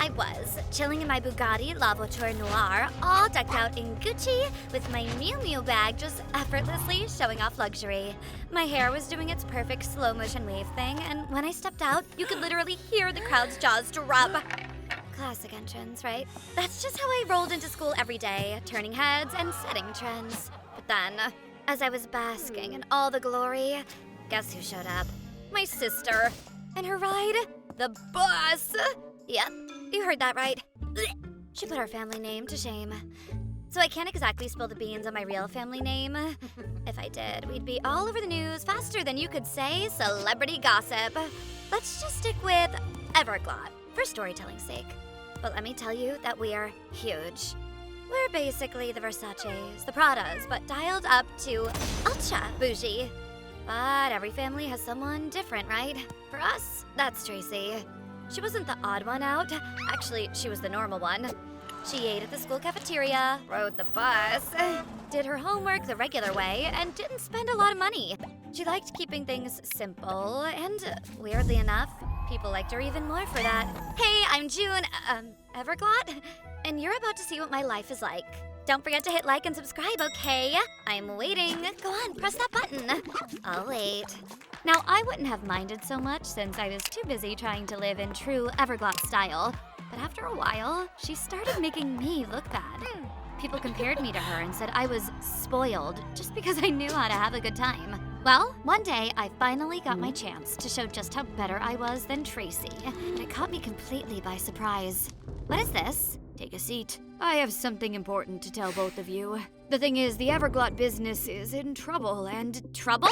I was, chilling in my Bugatti La Voiture Noire, all decked out in Gucci, with my Miu Miu bag just effortlessly showing off luxury. My hair was doing its perfect slow motion wave thing, and when I stepped out, you could literally hear the crowd's jaws drop. Classic entrance, right? That's just how I rolled into school every day, turning heads and setting trends. But then, as I was basking in all the glory, guess who showed up? My sister. And her ride? The bus! Yep, you heard that right. She put our family name to shame. So I can't exactly spill the beans on my real family name. If I did, we'd be all over the news faster than you could say celebrity gossip. Let's just stick with Everglot for storytelling's sake. But let me tell you that we are huge. We're basically the Versaces, the Pradas, but dialed up to ultra bougie. But every family has someone different, right? For us, that's Tracy. She wasn't the odd one out. Actually, she was the normal one. She ate at the school cafeteria, rode the bus, did her homework the regular way, and didn't spend a lot of money. She liked keeping things simple, and weirdly enough, people liked her even more for that. Hey, I'm June, Everglot, and you're about to see what my life is like. Don't forget to hit like and subscribe, okay? I'm waiting. Go on, press that button. I'll wait. Now, I wouldn't have minded so much since I was too busy trying to live in true Everglot style. But after a while, she started making me look bad. People compared me to her and said I was spoiled just because I knew how to have a good time. Well, one day I finally got my chance to show just how better I was than Tracy, and it caught me completely by surprise. What is this? Take a seat. I have something important to tell both of you. The thing is, the Everglot business is in trouble, and... Trouble?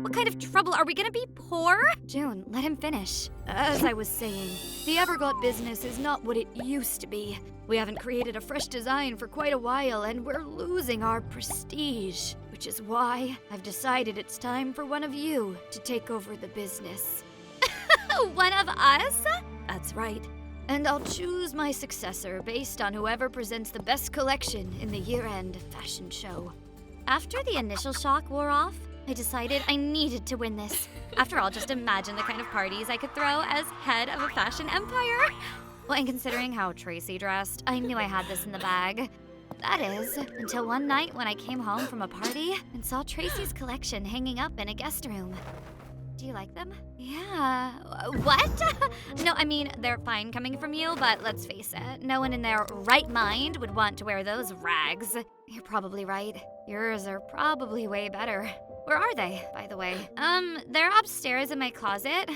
What kind of trouble? Are we gonna be poor? June, let him finish. As I was saying, the Everglot business is not what it used to be. We haven't created a fresh design for quite a while, and we're losing our prestige. Which is why I've decided it's time for one of you to take over the business. One of us? That's right. And I'll choose my successor based on whoever presents the best collection in the year-end fashion show. After the initial shock wore off, I decided I needed to win this. After all, just imagine the kind of parties I could throw as head of a fashion empire. Well, and considering how Tracy dressed, I knew I had this in the bag. That is, until one night when I came home from a party and saw Tracy's collection hanging up in a guest room. Do you like them? Yeah. What? No, I mean, they're fine coming from you, but let's face it, no one in their right mind would want to wear those rags. You're probably right. Yours are probably way better. Where are they, by the way? They're upstairs in my closet.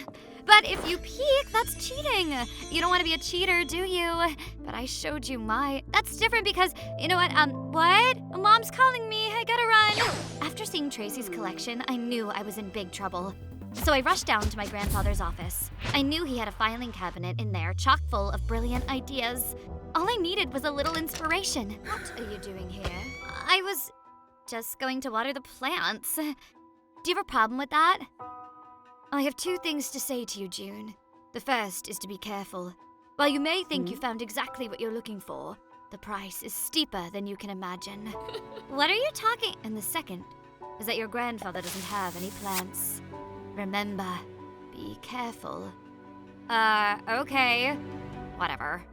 But if you peek, that's cheating. You don't want to be a cheater, do you? But I showed you my... That's different because, you know what, what? Mom's calling me, I gotta run. After seeing Tracy's collection, I knew I was in big trouble. So I rushed down to my grandfather's office. I knew he had a filing cabinet in there chock full of brilliant ideas. All I needed was a little inspiration. What are you doing here? I was just going to water the plants. Do you have a problem with that? I have two things to say to you, June. The first is to be careful. While you may think you found exactly what you're looking for, the price is steeper than you can imagine. What are you talking? And the second is that your grandfather doesn't have any plants. Remember, be careful. Okay. Whatever.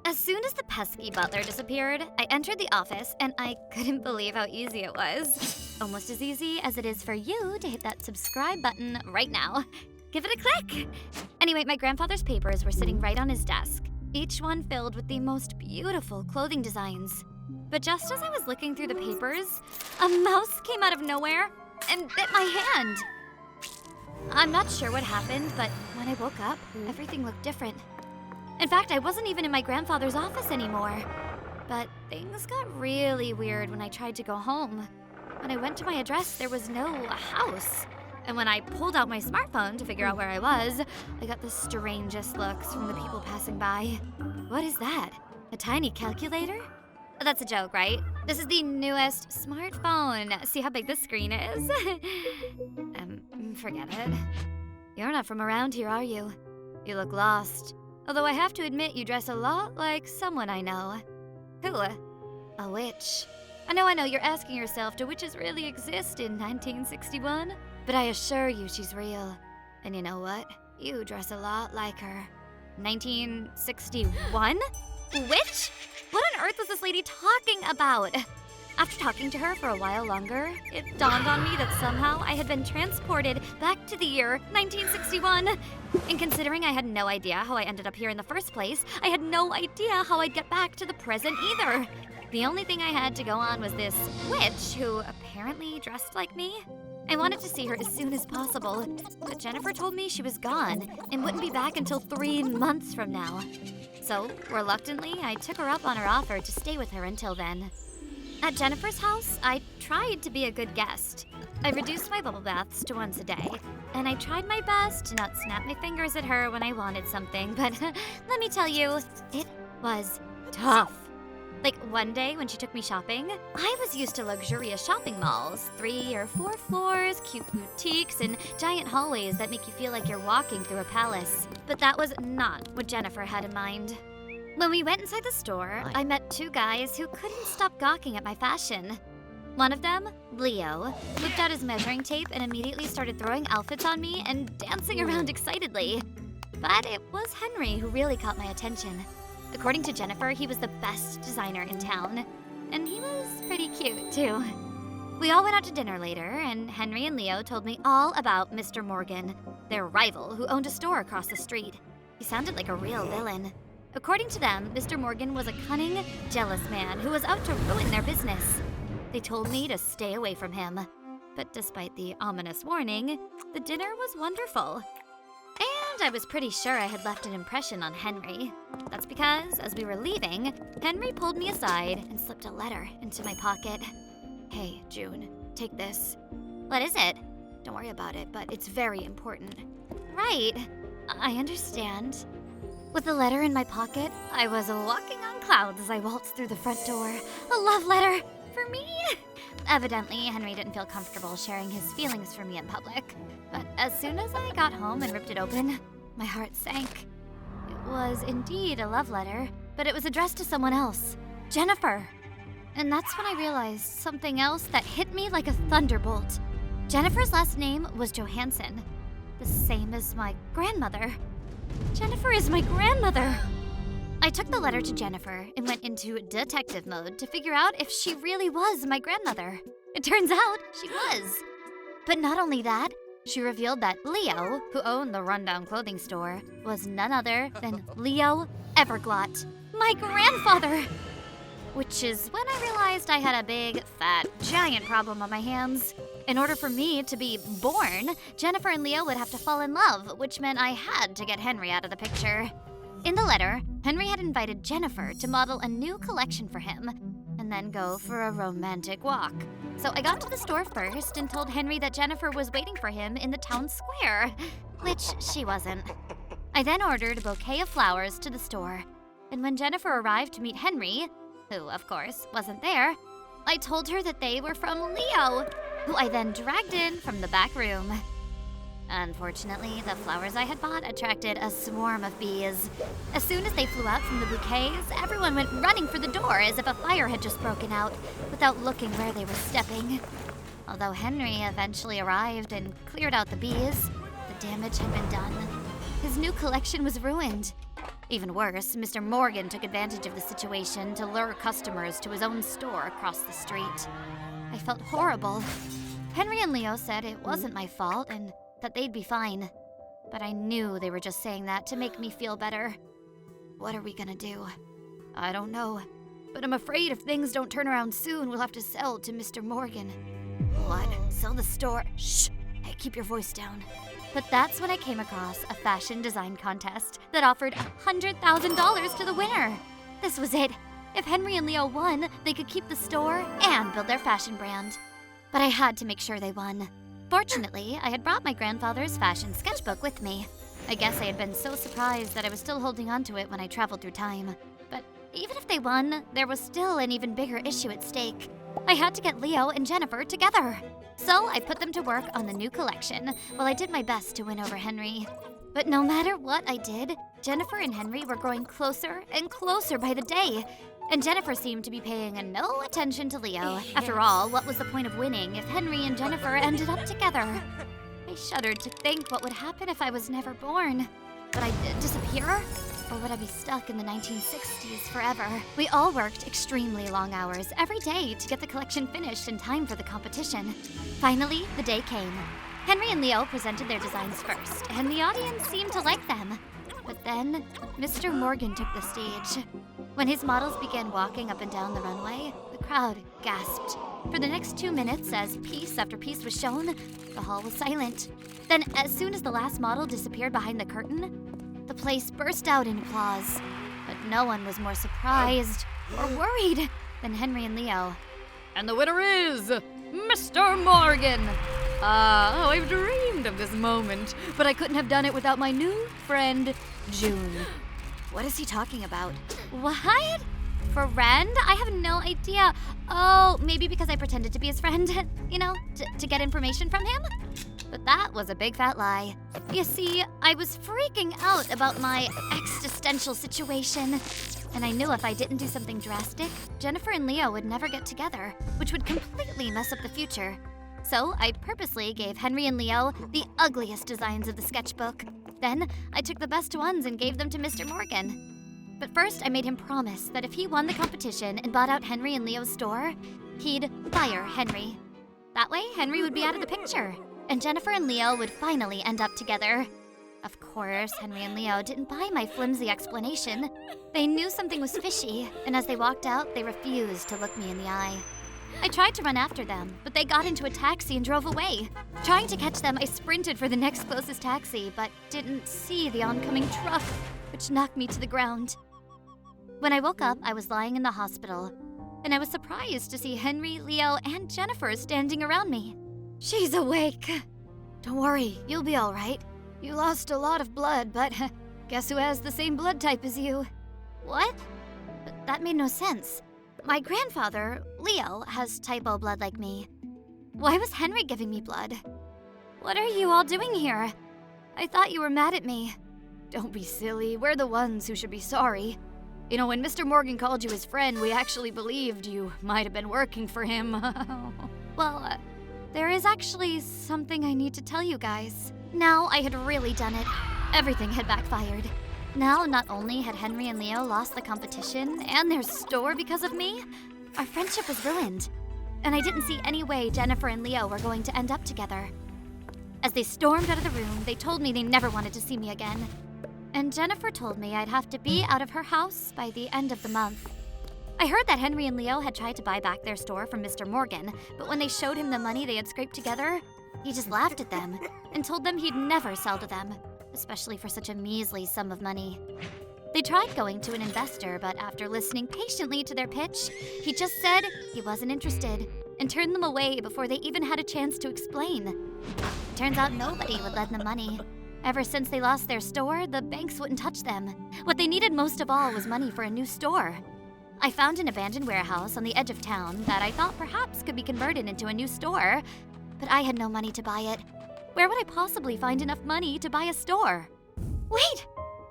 As soon as the pesky butler disappeared, I entered the office and I couldn't believe how easy it was. Almost as easy as it is for you to hit that subscribe button right now. Give it a click! Anyway, my grandfather's papers were sitting right on his desk, each one filled with the most beautiful clothing designs. But just as I was looking through the papers, a mouse came out of nowhere and bit my hand. I'm not sure what happened, but when I woke up, everything looked different. In fact, I wasn't even in my grandfather's office anymore. But things got really weird when I tried to go home. When I went to my address, there was no house. And when I pulled out my smartphone to figure out where I was, I got the strangest looks from the people passing by. What is that? A tiny calculator? That's a joke, right? This is the newest smartphone. See how big the screen is? Forget it. You're not from around here, are you? You look lost. Although I have to admit you dress a lot like someone I know. Who? A witch. I know, you're asking yourself, do witches really exist in 1961? But I assure you she's real. And you know what? You dress a lot like her. 1961? Which? What on earth was this lady talking about? After talking to her for a while longer, it dawned on me that somehow I had been transported back to the year 1961. And considering I had no idea how I ended up here in the first place, I had no idea how I'd get back to the present either. The only thing I had to go on was this witch who apparently dressed like me. I wanted to see her as soon as possible, but Jennifer told me she was gone and wouldn't be back until 3 months from now. So, reluctantly, I took her up on her offer to stay with her until then. At Jennifer's house, I tried to be a good guest. I reduced my bubble baths to once a day, and I tried my best to not snap my fingers at her when I wanted something, but let me tell you, it was tough. Like one day when she took me shopping, I was used to luxurious shopping malls, 3 or 4 floors, cute boutiques, and giant hallways that make you feel like you're walking through a palace. But that was not what Jennifer had in mind. When we went inside the store, I met 2 guys who couldn't stop gawking at my fashion. One of them, Leo, whipped out his measuring tape and immediately started throwing outfits on me and dancing around excitedly. But it was Henry who really caught my attention. According to Jennifer, he was the best designer in town, and he was pretty cute too. We all went out to dinner later, and Henry and Leo told me all about Mr. Morgan, their rival who owned a store across the street. He sounded like a real villain. According to them, Mr. Morgan was a cunning, jealous man who was out to ruin their business. They told me to stay away from him. But despite the ominous warning, the dinner was wonderful. And I was pretty sure I had left an impression on Henry. That's because, as we were leaving, Henry pulled me aside and slipped a letter into my pocket. Hey, June, take this. What is it? Don't worry about it, but it's very important. Right, I understand. With the letter in my pocket, I was walking on clouds as I waltzed through the front door. A love letter for me? Evidently, Henry didn't feel comfortable sharing his feelings for me in public. But as soon as I got home and ripped it open, my heart sank. It was indeed a love letter, but it was addressed to someone else, Jennifer. And that's when I realized something else that hit me like a thunderbolt. Jennifer's last name was Johansson, the same as my grandmother. Jennifer is my grandmother! I took the letter to Jennifer and went into detective mode to figure out if she really was my grandmother. It turns out she was. But not only that, she revealed that Leo, who owned the rundown clothing store, was none other than Leo Everglot, my grandfather! Which is when I realized I had a big, fat, giant problem on my hands. In order for me to be born, Jennifer and Leo would have to fall in love, which meant I had to get Henry out of the picture. In the letter, Henry had invited Jennifer to model a new collection for him, and then go for a romantic walk. So I got to the store first and told Henry that Jennifer was waiting for him in the town square, which she wasn't. I then ordered a bouquet of flowers to the store, and when Jennifer arrived to meet Henry, who, of course, wasn't there, I told her that they were from Leo, who I then dragged in from the back room. Unfortunately, the flowers I had bought attracted a swarm of bees. As soon as they flew out from the bouquets, everyone went running for the door as if a fire had just broken out, without looking where they were stepping. Although Henry eventually arrived and cleared out the bees, the damage had been done. His new collection was ruined. Even worse, Mr. Morgan took advantage of the situation to lure customers to his own store across the street. I felt horrible. Henry and Leo said it wasn't my fault and that they'd be fine. But I knew they were just saying that to make me feel better. What are we gonna do? I don't know. But I'm afraid if things don't turn around soon, we'll have to sell to Mr. Morgan. What? Sell the store? Shh! Hey, keep your voice down. But that's when I came across a fashion design contest that offered $100,000 to the winner. This was it. If Henry and Leo won, they could keep the store and build their fashion brand. But I had to make sure they won. Fortunately, I had brought my grandfather's fashion sketchbook with me. I guess I had been so surprised that I was still holding on to it when I traveled through time. But even if they won, there was still an even bigger issue at stake. I had to get Leo and Jennifer together. So I put them to work on the new collection while I did my best to win over Henry. But no matter what I did, Jennifer and Henry were growing closer and closer by the day. And Jennifer seemed to be paying no attention to Leo. After all, what was the point of winning if Henry and Jennifer ended up together? I shuddered to think what would happen if I was never born. Would I disappear? Or would I be stuck in the 1960s forever? We all worked extremely long hours every day to get the collection finished in time for the competition. Finally, the day came. Henry and Leo presented their designs first, and the audience seemed to like them. But then, Mr. Morgan took the stage. When his models began walking up and down the runway, the crowd gasped. For the next 2 minutes, as piece after piece was shown, the hall was silent. Then, as soon as the last model disappeared behind the curtain, the place burst out in applause. But no one was more surprised or worried than Henry and Leo. And the winner is Mr. Morgan. Ah, I've dreamed of this moment, but I couldn't have done it without my new friend, June. What is he talking about? What? Friend? I have no idea. Oh, maybe because I pretended to be his friend, you know, to get information from him? But that was a big fat lie. You see, I was freaking out about my existential situation. And I knew if I didn't do something drastic, Jennifer and Leo would never get together, which would completely mess up the future. So I purposely gave Henry and Leo the ugliest designs of the sketchbook. Then I took the best ones and gave them to Mr. Morgan. But first I made him promise that if he won the competition and bought out Henry and Leo's store, he'd fire Henry. That way, Henry would be out of the picture, and Jennifer and Leo would finally end up together. Of course, Henry and Leo didn't buy my flimsy explanation. They knew something was fishy, and as they walked out, they refused to look me in the eye. I tried to run after them, but they got into a taxi and drove away. Trying to catch them, I sprinted for the next closest taxi, but didn't see the oncoming truck, which knocked me to the ground. When I woke up, I was lying in the hospital, and I was surprised to see Henry, Leo, and Jennifer standing around me. She's awake. Don't worry, you'll be all right. You lost a lot of blood, but guess who has the same blood type as you? What? But that made no sense. My grandfather, Leo, has type O blood like me. Why was Henry giving me blood? What are you all doing here? I thought you were mad at me. Don't be silly, we're the ones who should be sorry. You know, when Mr. Morgan called you his friend, we actually believed you might have been working for him. Well, there is actually something I need to tell you guys. Now I had really done it. Everything had backfired. Now, not only had Henry and Leo lost the competition and their store because of me, our friendship was ruined. And I didn't see any way Jennifer and Leo were going to end up together. As they stormed out of the room, they told me they never wanted to see me again. And Jennifer told me I'd have to be out of her house by the end of the month. I heard that Henry and Leo had tried to buy back their store from Mr. Morgan, but when they showed him the money they had scraped together, he just laughed at them and told them he'd never sell to them, especially for such a measly sum of money. They tried going to an investor, but after listening patiently to their pitch, he just said he wasn't interested and turned them away before they even had a chance to explain. Turns out nobody would lend them money. Ever since they lost their store, the banks wouldn't touch them. What they needed most of all was money for a new store. I found an abandoned warehouse on the edge of town that I thought perhaps could be converted into a new store, but I had no money to buy it. Where would I possibly find enough money to buy a store? Wait!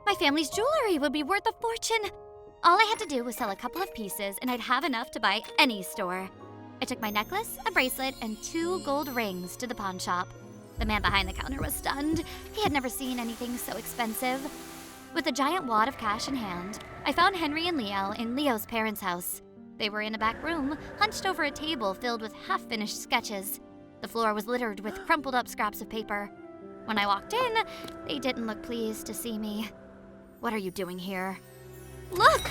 My family's jewelry would be worth a fortune! All I had to do was sell a couple of pieces and I'd have enough to buy any store. I took my necklace, a bracelet, and 2 gold rings to the pawn shop. The man behind the counter was stunned. He had never seen anything so expensive. With a giant wad of cash in hand, I found Henry and Leo in Leo's parents' house. They were in a back room, hunched over a table filled with half-finished sketches. The floor was littered with crumpled up scraps of paper. When I walked in, they didn't look pleased to see me. What are you doing here? Look!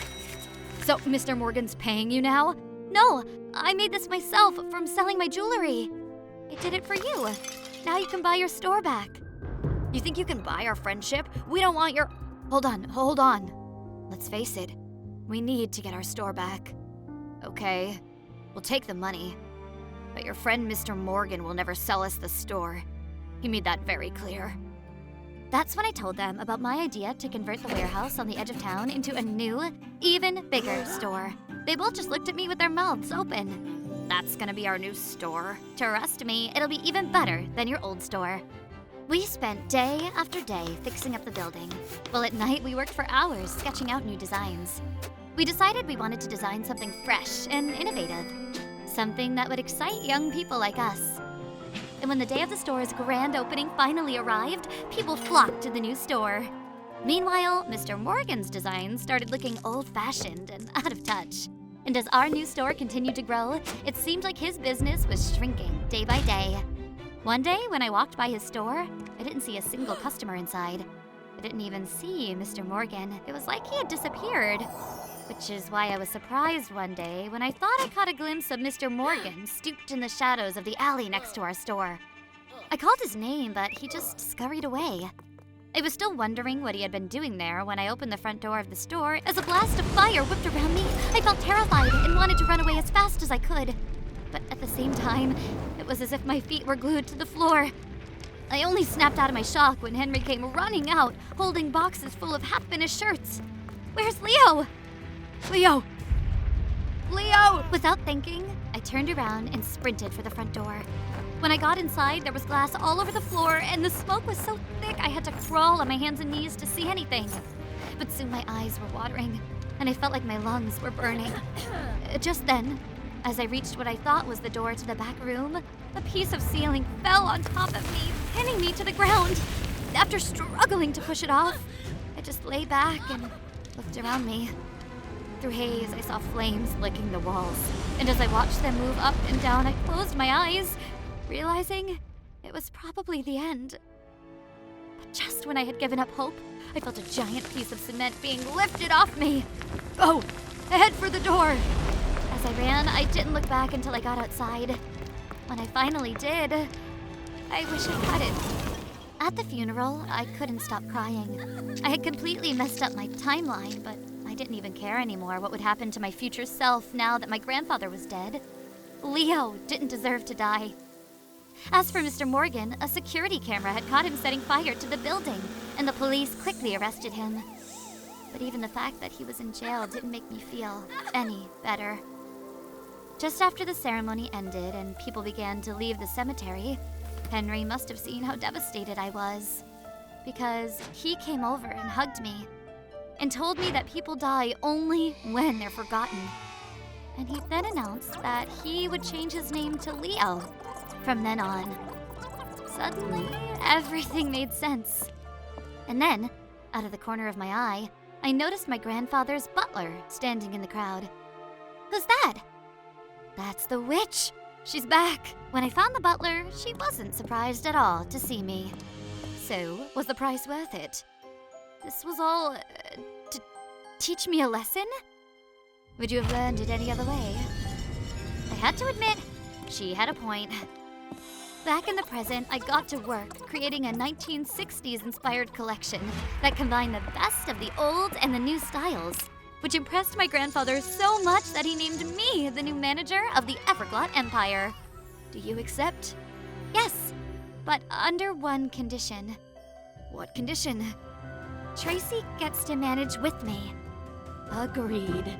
So Mr. Morgan's paying you now? No, I made this myself from selling my jewelry. I did it for you. Now you can buy your store back. You think you can buy our friendship? We don't want your... Hold on. Let's face it, we need to get our store back. Okay, we'll take the money. But your friend Mr. Morgan will never sell us the store. He made that very clear. That's when I told them about my idea to convert the warehouse on the edge of town into a new, even bigger store. They both just looked at me with their mouths open. That's gonna be our new store. Trust me, it'll be even better than your old store. We spent day after day fixing up the building, while at night we worked for hours sketching out new designs. We decided we wanted to design something fresh and innovative, something that would excite young people like us. And when the day of the store's grand opening finally arrived, people flocked to the new store. Meanwhile, Mr. Morgan's designs started looking old-fashioned and out of touch. And as our new store continued to grow, it seemed like his business was shrinking day by day. One day, when I walked by his store, I didn't see a single customer inside. I didn't even see Mr. Morgan. It was like he had disappeared. Which is why I was surprised one day when I thought I caught a glimpse of Mr. Morgan stooped in the shadows of the alley next to our store. I called his name, but he just scurried away. I was still wondering what he had been doing there when I opened the front door of the store as a blast of fire whipped around me. I felt terrified and wanted to run away as fast as I could. But at the same time, it was as if my feet were glued to the floor. I only snapped out of my shock when Henry came running out, holding boxes full of half-finished shirts. Where's Leo? Leo! Leo! Without thinking, I turned around and sprinted for the front door. When I got inside, there was glass all over the floor, and the smoke was so thick I had to crawl on my hands and knees to see anything. But soon my eyes were watering, and I felt like my lungs were burning. Just then, as I reached what I thought was the door to the back room, a piece of ceiling fell on top of me, pinning me to the ground. After struggling to push it off, I just lay back and looked around me. Through haze, I saw flames licking the walls, and as I watched them move up and down, I closed my eyes, realizing it was probably the end. But just when I had given up hope, I felt a giant piece of cement being lifted off me. Go! Head for the door! As I ran, I didn't look back until I got outside. When I finally did, I wish I hadn't. At the funeral, I couldn't stop crying. I had completely messed up my timeline, but I didn't even care anymore what would happen to my future self now that my grandfather was dead. Leo didn't deserve to die. As for Mr. Morgan, a security camera had caught him setting fire to the building, and the police quickly arrested him. But even the fact that he was in jail didn't make me feel any better. Just after the ceremony ended and people began to leave the cemetery, Henry must have seen how devastated I was, because he came over and hugged me and told me that people die only when they're forgotten. And he then announced that he would change his name to Leo from then on. Suddenly, everything made sense. And then, out of the corner of my eye, I noticed my grandfather's butler standing in the crowd. Who's that? That's the witch. She's back. When I found the butler, she wasn't surprised at all to see me. So, was the price worth it? This was all to teach me a lesson? Would you have learned it any other way? I had to admit, she had a point. Back in the present, I got to work creating a 1960s-inspired collection that combined the best of the old and the new styles, which impressed my grandfather so much that he named me the new manager of the Everglot Empire. Do you accept? Yes, but under one condition. What condition? Tracy gets to manage with me. Agreed.